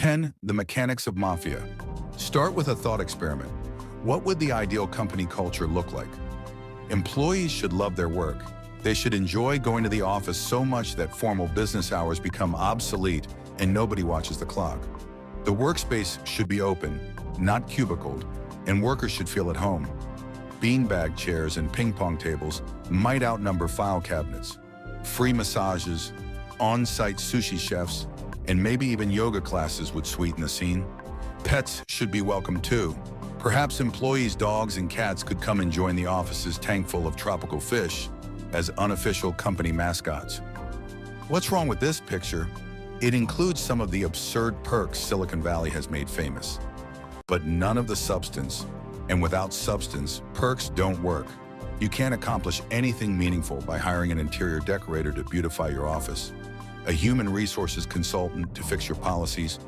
10. The mechanics of Mafia. Start with a thought experiment. What would the ideal company culture look like? Employees should love their work. They should enjoy going to the office so much that formal business hours become obsolete and nobody watches the clock. The workspace should be open, not cubicled, and workers should feel at home. Beanbag chairs and ping pong tables might outnumber file cabinets. Free massages, on-site sushi chefs, and maybe even yoga classes would sweeten the scene. Pets should be welcome too. Perhaps employees' dogs and cats could come and join the office's tank full of tropical fish as unofficial company mascots. What's wrong with this picture? It includes some of the absurd perks Silicon Valley has made famous, but none of the substance. And without substance, perks don't work. You can't accomplish anything meaningful by hiring an interior decorator to beautify your office, a human resources consultant to fix your policies,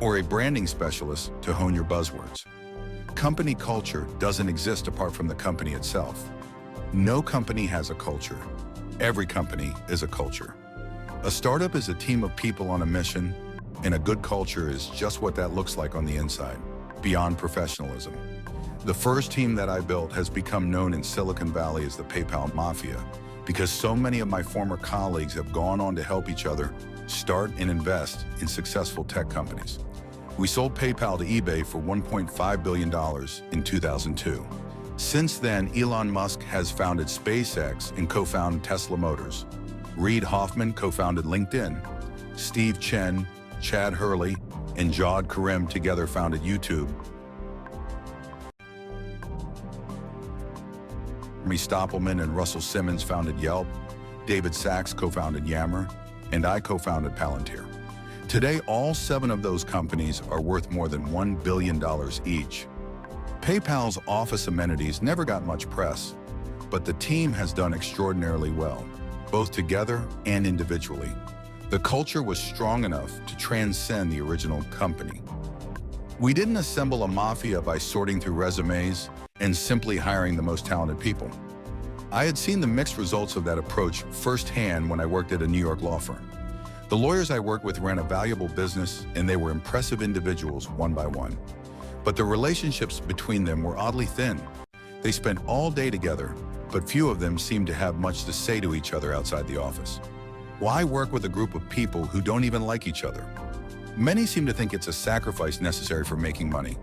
or a branding specialist to hone your buzzwords. Company culture doesn't exist apart from the company itself. No company has a culture. Every company is a culture. A startup is a team of people on a mission, and a good culture is just what that looks like on the inside, beyond professionalism. The first team that I built has become known in Silicon Valley as the PayPal Mafia because so many of my former colleagues have gone on to help each other start and invest in successful tech companies. We sold PayPal to eBay for $1.5 billion in 2002. Since then, Elon Musk has founded SpaceX and co-founded Tesla Motors. Reid Hoffman co-founded LinkedIn. Steve Chen, Chad Hurley, and Jawed Karim together founded YouTube. Jeremy Stoppelman and Russell Simmons founded Yelp. David Sachs co-founded Yammer, and I co-founded Palantir. Today, all 7 of those companies are worth more than $1 billion each. PayPal's office amenities never got much press, but the team has done extraordinarily well, both together and individually. The culture was strong enough to transcend the original company. We didn't assemble a mafia by sorting through resumes and simply hiring the most talented people. I had seen the mixed results of that approach firsthand when I worked at a New York law firm. The lawyers I worked with ran a valuable business, and they were impressive individuals one by one. But the relationships between them were oddly thin. They spent all day together, but few of them seemed to have much to say to each other outside the office. Why work with a group of people who don't even like each other? Many seem to think it's a sacrifice necessary for making money.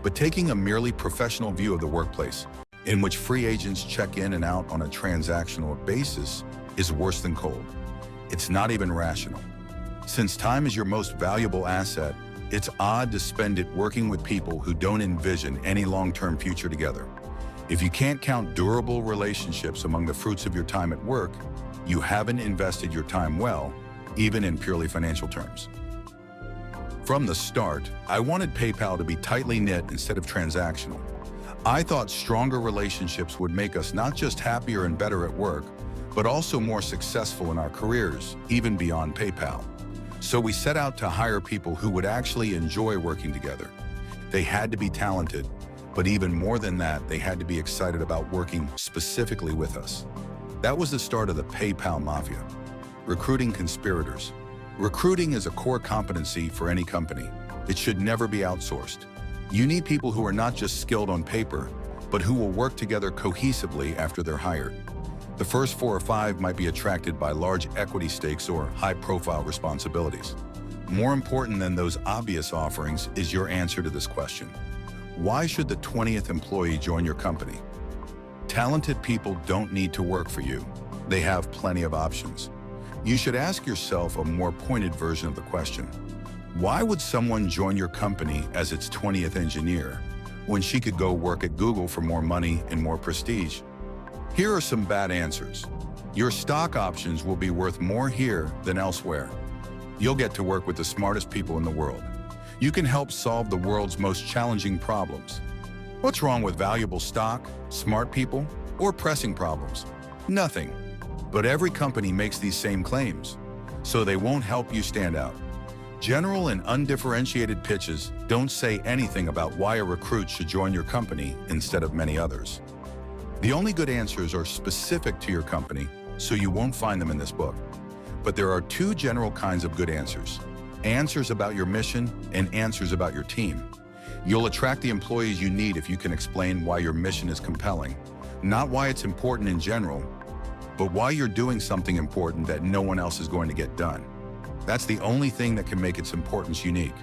But taking a merely professional view of the workplace, in which free agents check in and out on a transactional basis, is worse than cold. It's not even rational. Since time is your most valuable asset, it's odd to spend it working with people who don't envision any long-term future together. If you can't count durable relationships among the fruits of your time at work, you haven't invested your time well, even in purely financial terms. From the start, I wanted PayPal to be tightly knit instead of transactional. I thought stronger relationships would make us not just happier and better at work, but also more successful in our careers, even beyond PayPal. So we set out to hire people who would actually enjoy working together. They had to be talented, but even more than that, they had to be excited about working specifically with us. That was the start of the PayPal Mafia. Recruiting conspirators. Recruiting is a core competency for any company. It should never be outsourced. You need people who are not just skilled on paper, but who will work together cohesively after they're hired. The first 4 or 5 might be attracted by large equity stakes or high-profile responsibilities. More important than those obvious offerings is your answer to this question. Why should the 20th employee join your company? Talented people don't need to work for you. They have plenty of options. You should ask yourself a more pointed version of the question. Why would someone join your company as its 20th engineer when she could go work at Google for more money and more prestige? Here are some bad answers. Your stock options will be worth more here than elsewhere. You'll get to work with the smartest people in the world. You can help solve the world's most challenging problems. What's wrong with valuable stock, smart people, or pressing problems? Nothing. But every company makes these same claims, so they won't help you stand out. General and undifferentiated pitches don't say anything about why a recruit should join your company instead of many others. The only good answers are specific to your company, so you won't find them in this book. But there are 2 general kinds of good answers. answers about your mission, and answers about your team. You'll attract the employees you need if you can explain why your mission is compelling, not why it's important in general, but why you're doing something important that no one else is going to get done. That's the only thing that can make its importance unique.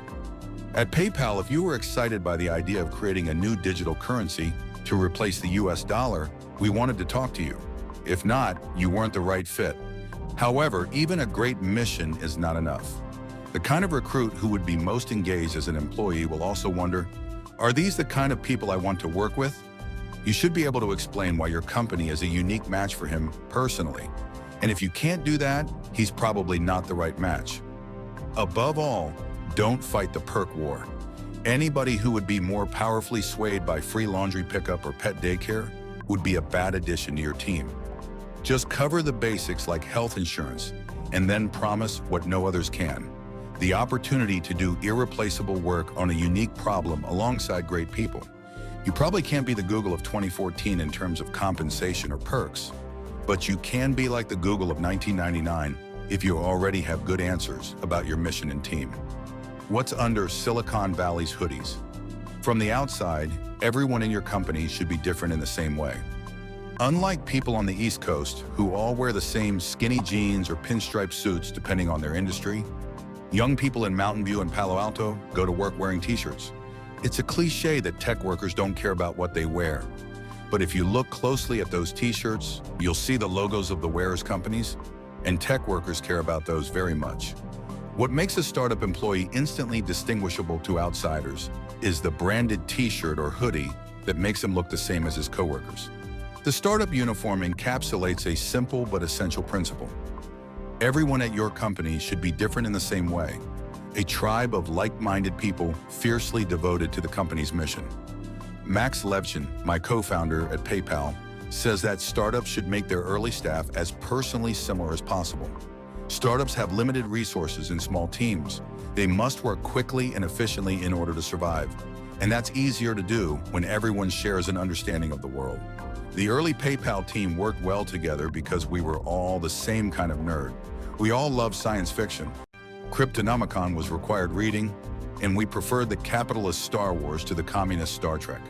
At PayPal, if you were excited by the idea of creating a new digital currency to replace the US dollar, we wanted to talk to you. If not, you weren't the right fit. However, even a great mission is not enough. The kind of recruit who would be most engaged as an employee will also wonder, are these the kind of people I want to work with? You should be able to explain why your company is a unique match for him personally. And if you can't do that, he's probably not the right match. Above all, don't fight the perk war. Anybody who would be more powerfully swayed by free laundry pickup or pet daycare would be a bad addition to your team. Just cover the basics like health insurance and then promise what no others can: the opportunity to do irreplaceable work on a unique problem alongside great people. You probably can't be the Google of 2014 in terms of compensation or perks, but you can be like the Google of 1999 if you already have good answers about your mission and team. What's under Silicon Valley's hoodies? From the outside, everyone in your company should be different in the same way. Unlike people on the East Coast who all wear the same skinny jeans or pinstripe suits depending on their industry, young people in Mountain View and Palo Alto go to work wearing t-shirts. It's a cliche that tech workers don't care about what they wear. But if you look closely at those t-shirts, you'll see the logos of the wearers' companies, and tech workers care about those very much. What makes a startup employee instantly distinguishable to outsiders is the branded t-shirt or hoodie that makes him look the same as his coworkers. The startup uniform encapsulates a simple but essential principle. Everyone at your company should be different in the same way, a tribe of like-minded people fiercely devoted to the company's mission. Max Levchin, my co-founder at PayPal, says that startups should make their early staff as personally similar as possible. Startups have limited resources and small teams. They must work quickly and efficiently in order to survive. And that's easier to do when everyone shares an understanding of the world. The early PayPal team worked well together because we were all the same kind of nerd. We all loved science fiction. Cryptonomicon was required reading, and we preferred the capitalist Star Wars to the communist Star Trek.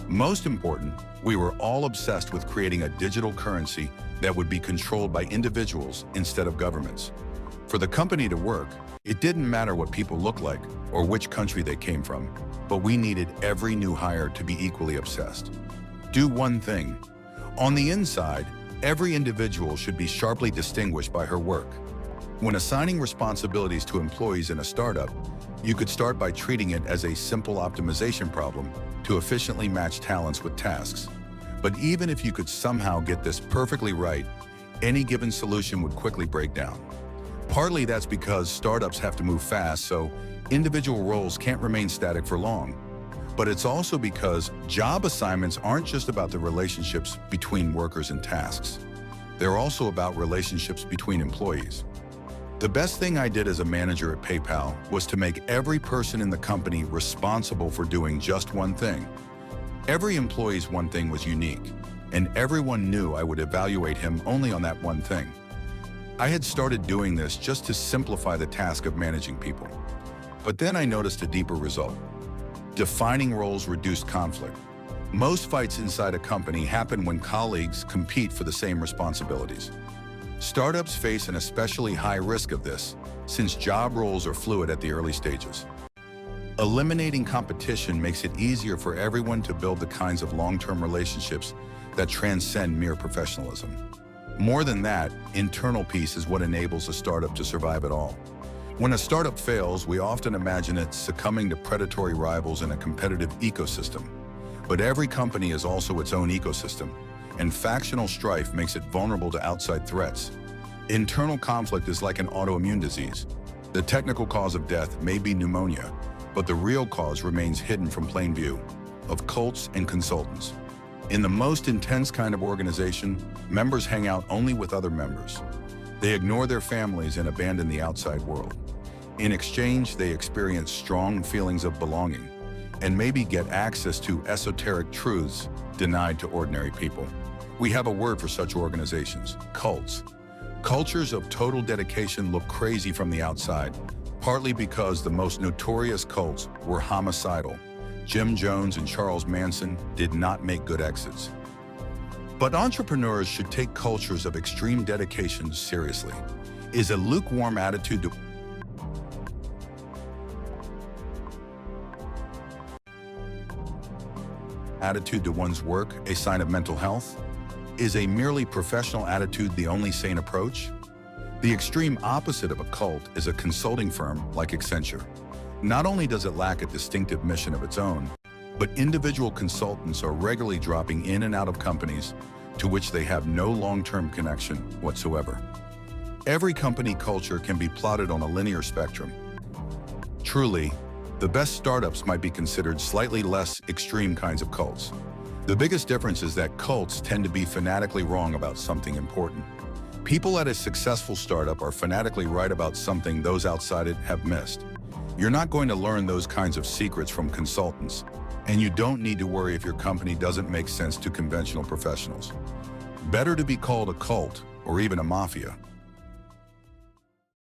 Most important, we were all obsessed with creating a digital currency that would be controlled by individuals instead of governments. For the company to work, it didn't matter what people looked like or which country they came from, but we needed every new hire to be equally obsessed. Do one thing. On the inside, every individual should be sharply distinguished by her work. When assigning responsibilities to employees in a startup, you could start by treating it as a simple optimization problem to efficiently match talents with tasks. But even if you could somehow get this perfectly right, any given solution would quickly break down. Partly that's because startups have to move fast, so individual roles can't remain static for long. But it's also because job assignments aren't just about the relationships between workers and tasks. They're also about relationships between employees. The best thing I did as a manager at PayPal was to make every person in the company responsible for doing just one thing. Every employee's one thing was unique, and everyone knew I would evaluate him only on that one thing. I had started doing this just to simplify the task of managing people. But then I noticed a deeper result. Defining roles reduced conflict. Most fights inside a company happen when colleagues compete for the same responsibilities. Startups face an especially high risk of this, since job roles are fluid at the early stages. Eliminating competition makes it easier for everyone to build the kinds of long-term relationships that transcend mere professionalism. More than that, internal peace is what enables a startup to survive at all. When a startup fails, we often imagine it succumbing to predatory rivals in a competitive ecosystem. But every company is also its own ecosystem, and factional strife makes it vulnerable to outside threats. Internal conflict is like an autoimmune disease. The technical cause of death may be pneumonia, but the real cause remains hidden from plain view, of cults and consultants. In the most intense kind of organization, members hang out only with other members. They ignore their families and abandon the outside world. In exchange, they experience strong feelings of belonging and maybe get access to esoteric truths denied to ordinary people. We have a word for such organizations: cults. Cultures of total dedication look crazy from the outside, partly because the most notorious cults were homicidal. Jim Jones and Charles Manson did not make good exits. But entrepreneurs should take cultures of extreme dedication seriously. Is a lukewarm attitude to one's work a sign of mental health? Is a merely professional attitude the only sane approach? The extreme opposite of a cult is a consulting firm like Accenture. Not only does it lack a distinctive mission of its own, but individual consultants are regularly dropping in and out of companies to which they have no long-term connection whatsoever. Every company culture can be plotted on a linear spectrum. Truly, the best startups might be considered slightly less extreme kinds of cults. The biggest difference is that cults tend to be fanatically wrong about something important. People at a successful startup are fanatically right about something those outside it have missed. You're not going to learn those kinds of secrets from consultants, and you don't need to worry if your company doesn't make sense to conventional professionals. Better to be called a cult or even a mafia